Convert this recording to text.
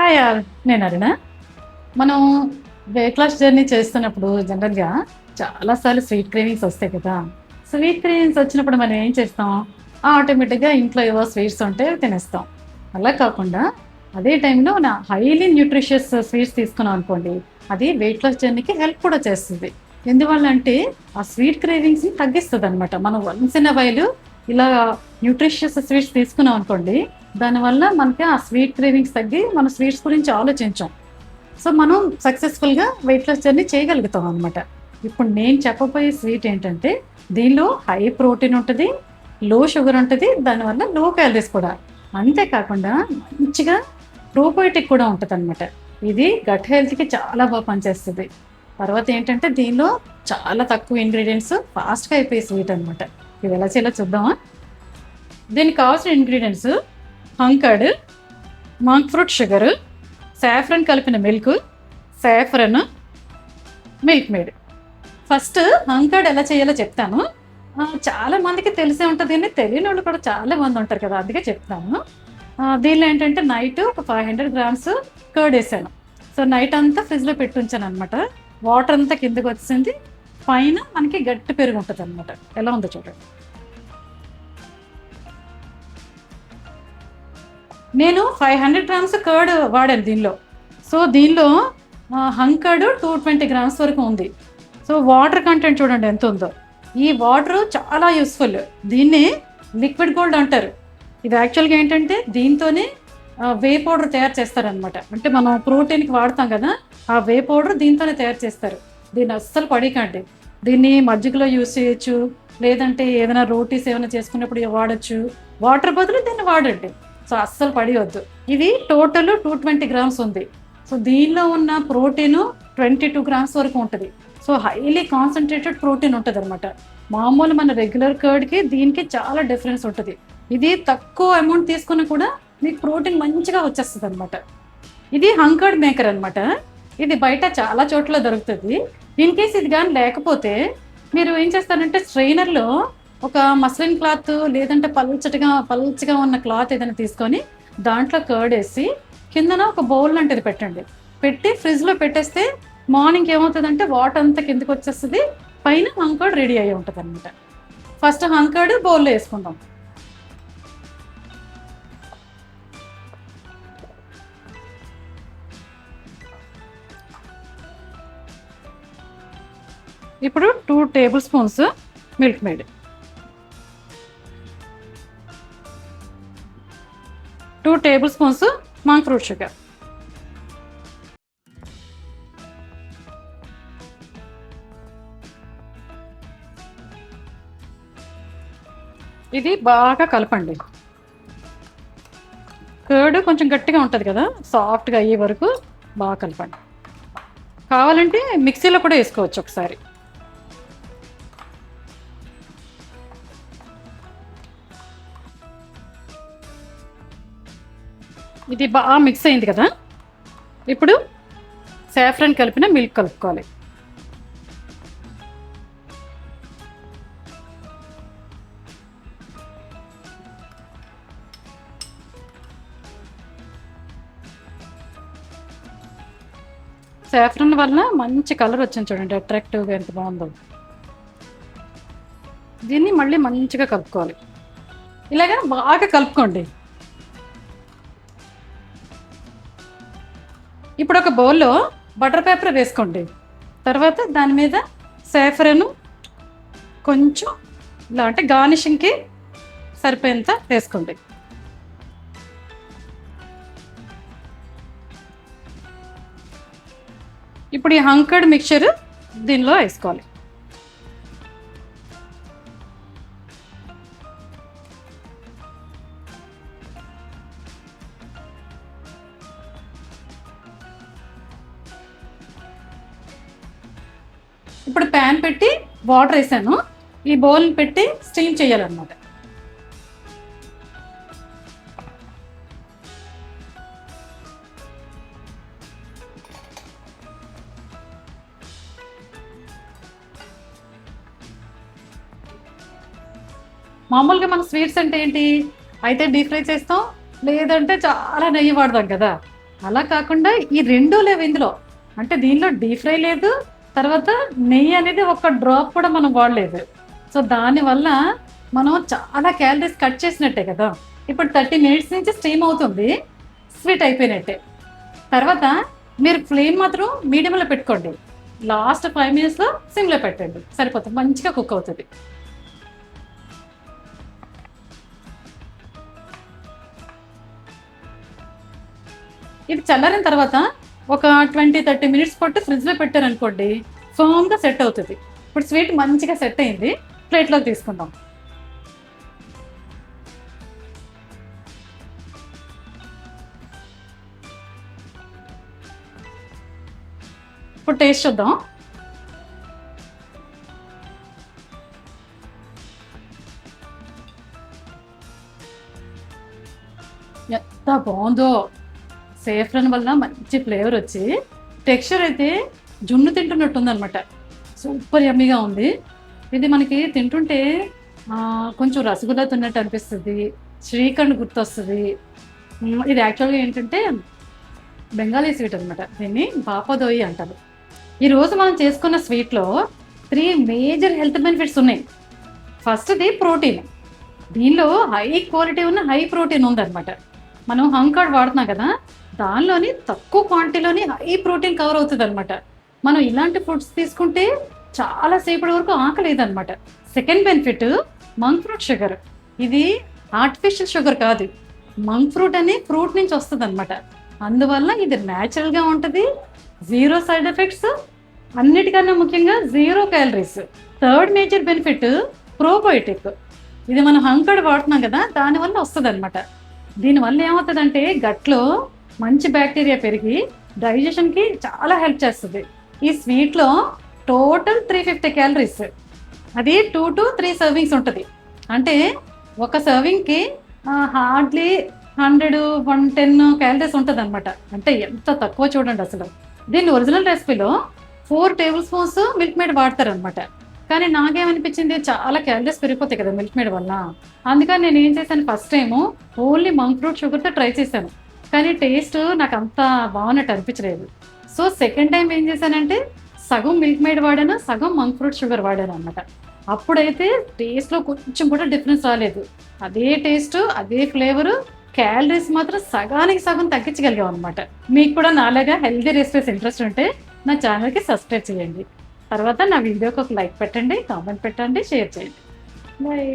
Hi all, నేను అరుణ. మనం weight loss journey చేస్తున్నప్పుడు జనరల్గా చాలాసార్లు స్వీట్ క్రేవింగ్స్ వస్తాయి కదా. స్వీట్ క్రేవింగ్స్ వచ్చినప్పుడు మనం ఏం చేస్తాం, ఆటోమేటిక్గా ఇంట్లో ఏవో స్వీట్స్ ఉంటే తినేస్తాం. అలా కాకుండా అదే టైంలో నా హైలీ న్యూట్రిషియస్ స్వీట్స్ తీసుకున్నాం అనుకోండి, అది వెయిట్ లాస్ జర్నీకి హెల్ప్ కూడా చేస్తుంది. ఎందువల్ల అంటే ఆ స్వీట్ క్రేవింగ్స్ని తగ్గిస్తుంది అనమాట. మనం వన్స్ ఇన్ వైల్ ఇలా న్యూట్రిషియస్ స్వీట్స్ తీసుకున్నాం అనుకోండి, దానివల్ల మనకి ఆ స్వీట్ క్రేవింగ్స్ తగ్గి మన స్వీట్స్ గురించి ఆలోచించాం. సో మనం సక్సెస్ఫుల్గా వెయిట్ లాస్ జర్నీ చేయగలుగుతాం అనమాట. ఇప్పుడు నేను చెప్పబోయే స్వీట్ ఏంటంటే, దీనిలో హై ప్రోటీన్ ఉంటుంది, లో షుగర్ ఉంటుంది, దానివల్ల లో క్యాలరీస్ కూడా. అంతేకాకుండా మంచిగా ప్రోబయోటిక్ కూడా ఉంటుంది అనమాట. ఇది గట్ హెల్త్కి చాలా బాగా పనిచేస్తుంది. తర్వాత ఏంటంటే దీనిలో చాలా తక్కువ ఇంగ్రీడియంట్స్, ఫాస్ట్గా అయిపోయే స్వీట్ అనమాట. ఇది ఎలా చేయాలో చూద్దామా. దీనికి కావాల్సిన ingredients: hung curd, monk fruit sugar, saffron కలిపిన milk, saffron, Milkmaid. First hung curd ఎలా చేయాలో చెప్తాను. చాలా మందికి తెలిసే ఉంటుంది, కానీ తెలియని వాళ్ళు కూడా చాలా మంది ఉంటారు కదా, అందుకే చెప్తాను. దీనిలో ఏంటంటే నైట్ ఒక 500 గ్రామ్స్ కర్డ్ వేసాను. సో నైట్ అంతా ఫ్రిడ్జ్లో పెట్టి ఉంచాను అనమాట. వాటర్ అంతా కిందకి వచ్చింది, పైన మనకి గట్టి పెరుగు ఉంటుంది అనమాట. ఎలా ఉందో చూడండి. నేను 500 గ్రామ్స్ కర్డ్ వాడాను దీనిలో. సో దీనిలో హంకర్డ్ 220 గ్రామ్స్ వరకు ఉంది. సో వాటర్ కంటెంట్ చూడండి ఎంత ఉందో. ఈ వాటర్ చాలా యూస్ఫుల్. దీన్ని లిక్విడ్ గోల్డ్ అంటారు. ఇది యాక్చువల్గా ఏంటంటే దీంతోనే వే పౌడర్ తయారు చేస్తారనమాట. అంటే మనం ప్రోటీన్కి వాడతాం కదా, ఆ వే పౌడర్ దీంతోనే తయారు చేస్తారు. దీన్ని అస్సలు పడికండి. దీన్ని మజ్జిగలో యూస్ చేయొచ్చు, లేదంటే ఏదైనా రోటీస్ ఏమైనా చేసుకున్నప్పుడు వాడచ్చు. వాటర్ బదులు దీన్ని వాడండి. సో అస్సలు పడివద్దు. ఇది టోటల్ 220 గ్రామ్స్ ఉంది. సో దీనిలో ఉన్న ప్రోటీన్ 22 గ్రామ్స్ వరకు ఉంటుంది. సో హైలీ కాన్సన్ట్రేటెడ్ ప్రోటీన్ ఉంటుంది అనమాట. మామూలు మన రెగ్యులర్ కర్డ్కి దీనికి చాలా డిఫరెన్స్ ఉంటుంది. ఇది తక్కువ అమౌంట్ తీసుకున్నా కూడా మీకు ప్రోటీన్ మంచిగా వచ్చేస్తుంది అనమాట. ఇది హంకర్డ్ మేకర్ అనమాట. ఇది బయట చాలా చోట్ల దొరుకుతుంది. ఇన్ కేస్ ఇది కానీ లేకపోతే మీరు ఏం చేస్తారంటే స్ట్రైనర్లో ఒక మస్లిన్ క్లాత్, లేదంటే పల్చగా ఉన్న క్లాత్ ఏదైనా తీసుకొని దాంట్లో కర్డ్ వేసి కిందన ఒక బౌల్ లాంటిది పెట్టండి. పెట్టి ఫ్రిడ్జ్లో పెట్టేస్తే మార్నింగ్ ఏమవుతుందంటే వాటర్ అంతా కిందకి వచ్చేస్తుంది, పైన హంకర్డ్ రెడీ అయ్యి ఉంటుంది అనమాట. ఫస్ట్ హంకర్డ్ బౌల్లో వేసుకుందాం. ఇప్పుడు 2 table spoons milk made, 2 table spoons monk fruit sugar, ఇది బాగా కలపండి. కర్డ్ కొంచెం గట్టిగా ఉంటుంది కదా, సాఫ్ట్గా అయ్యే వరకు బాగా కలపండి. కావాలంటే మిక్సీలో కూడా వేసుకోవచ్చు ఒకసారి. ఇది బాగా మిక్స్ అయింది కదా. ఇప్పుడు సాఫ్రన్ కలిపిన మిల్క్ కలుపుకోవాలి. సాఫ్రన్ వల్ల మంచి కలర్ వచ్చింది చూడండి, అట్రాక్టివ్గా ఎంత బాగుందో. దీన్ని మళ్ళీ మంచిగా కలుపుకోవాలి. ఇలాగా బాగా కలుపుకోండి. ఇప్పుడు ఒక బౌల్లో బటర్ పేపర్ వేసుకోండి. తర్వాత దాని మీద సాఫ్రన్ కొంచెం ఇలా అంటే గార్నిషింగ్కి సరిపోయేంత వేసుకోండి. ఇప్పుడు ఈ హంకర్డ్ మిక్చర్ దీనిలో వేసుకోవాలి. ఇప్పుడు ప్యాన్ పెట్టి వాటర్ వేసాను. ఈ బౌల్ పెట్టి స్టీమ్ చేయాలన్నమాట. మామూలుగా మన స్వీట్స్ అంటే ఏంటి, అయితే డీప్ ఫ్రై చేస్తాం, లేదంటే చాలా నెయ్యి వాడదాం కదా. అలా కాకుండా ఈ రెండూ లేవు ఇందులో. అంటే దీనిలో డీప్ ఫ్రై లేదు, తర్వాత నెయ్యి అనేది ఒక డ్రాప్ కూడా మనం వాడలేదు. సో దానివల్ల మనం చాలా క్యాలరీస్ కట్ చేసినట్టే కదా. ఇప్పుడు 30 మినిట్స్ నుంచి స్టీమ్ అవుతుంది, స్వీట్ అయిపోయినట్టే. తర్వాత మీరు ఫ్లేమ్ మాత్రం మీడియంలో పెట్టుకోండి, లాస్ట్ 5 మినిట్స్లో సిమ్లో పెట్టండి, సరిపోతుంది, మంచిగా కుక్ అవుతుంది. ఇది చల్లారిన తర్వాత ఒక 20-30 మినిట్స్ పట్టు ఫ్రిడ్జ్లో పెట్టారనుకోండి, ఫర్మ్గా సెట్ అవుతుంది. ఇప్పుడు స్వీట్ మంచిగా సెట్ అయింది, ప్లేట్లోకి తీసుకుందాం. ఇప్పుడు టేస్ట్ చూద్దాం. ఎంత బాగుందో, సేఫ్రన్ వల్ల మంచి ఫ్లేవర్ వచ్చి టెక్స్చర్ అయితే జున్ను తింటున్నట్టు ఉందన్నమాట. సూపర్ యమ్మీగా ఉంది. ఇది మనకి తింటుంటే కొంచెం రసగుల్లా తిన్నట్టు అనిపిస్తుంది, శ్రీఖండ్ గుర్తొస్తుంది. ఇది యాక్చువల్గా ఏంటంటే బెంగాలీ స్వీట్ అనమాట, దీన్ని బాపాదోయి అంటారు. ఈరోజు మనం చేసుకున్న స్వీట్లో 3 మేజర్ హెల్త్ బెనిఫిట్స్ ఉన్నాయి. ఫస్ట్ది ప్రోటీన్. దీనిలో హై క్వాలిటీ ఉన్న హై ప్రోటీన్ ఉందన్నమాట. మనం హంకర్డ్ వాడుతున్నాం కదా, దానిలోని తక్కువ క్వాంటిటీలోని హై ప్రోటీన్ కవర్ అవుతుంది అనమాట. మనం ఇలాంటి ఫుడ్స్ తీసుకుంటే చాలా సేపటి వరకు ఆకలేదన్నమాట. Second benefit monk fruit sugar. ఇది ఆర్టిఫిషియల్ షుగర్ కాదు, మంక్ ఫ్రూట్ అనే ఫ్రూట్ నుంచి వస్తుంది అనమాట. అందువల్ల ఇది న్యాచురల్గా ఉంటుంది, 0 సైడ్ ఎఫెక్ట్స్, అన్నిటికన్నా ముఖ్యంగా 0 calories. Third major benefit probiotic. ఇది మనం హంకర్డ్ వాడుతున్నాం కదా, దానివల్ల వస్తుంది అనమాట. దీనివల్ల ఏమవుతుందంటే గట్లో మంచి బ్యాక్టీరియా పెరిగి డైజెషన్కి చాలా హెల్ప్ చేస్తుంది. ఈ స్వీట్లో టోటల్ 350 క్యాలరీస్, అది 2 to 3 సర్వింగ్స్ ఉంటుంది. అంటే ఒక సర్వింగ్కి హార్డ్లీ 100-110 క్యాలరీస్ ఉంటుంది అనమాట. అంటే ఎంత తక్కువ చూడండి అసలు. దీని ఒరిజినల్ రెసిపీలో 4 టేబుల్ స్పూన్స్ మిల్క్ మేడ్ వాడతారనమాట. కానీ నాకేమనిపించింది, చాలా క్యాలరీస్ పెరిగిపోతాయి కదా మిల్క్ మేడ్ వల్ల. అందుకని నేను ఏం చేశాను, first time only monk fruit షుగర్తో ట్రై చేశాను, కానీ టేస్ట్ నాకు అంత బాగున్నట్టు అనిపించలేదు. సో సెకండ్ టైం ఏం చేశానంటే సగం మిల్క్ మేడ్ వాడాను, సగం మంక్ ఫ్రూట్ షుగర్ వాడాను అనమాట. అప్పుడైతే టేస్ట్లో కొంచెం కూడా డిఫరెన్స్ రాలేదు. అదే టేస్ట్, అదే ఫ్లేవరు, క్యాలరీస్ మాత్రం సగానికి సగం తగ్గించగలిగాం అనమాట. మీకు కూడా నాలాగా హెల్దీ రెసిపీస్ ఇంట్రెస్ట్ ఉంటే నా ఛానల్కి సబ్స్క్రైబ్ చేయండి. తర్వాత నా వీడియోకి ఒక లైక్ పెట్టండి, కామెంట్ పెట్టండి, షేర్ చేయండి. బాయ్.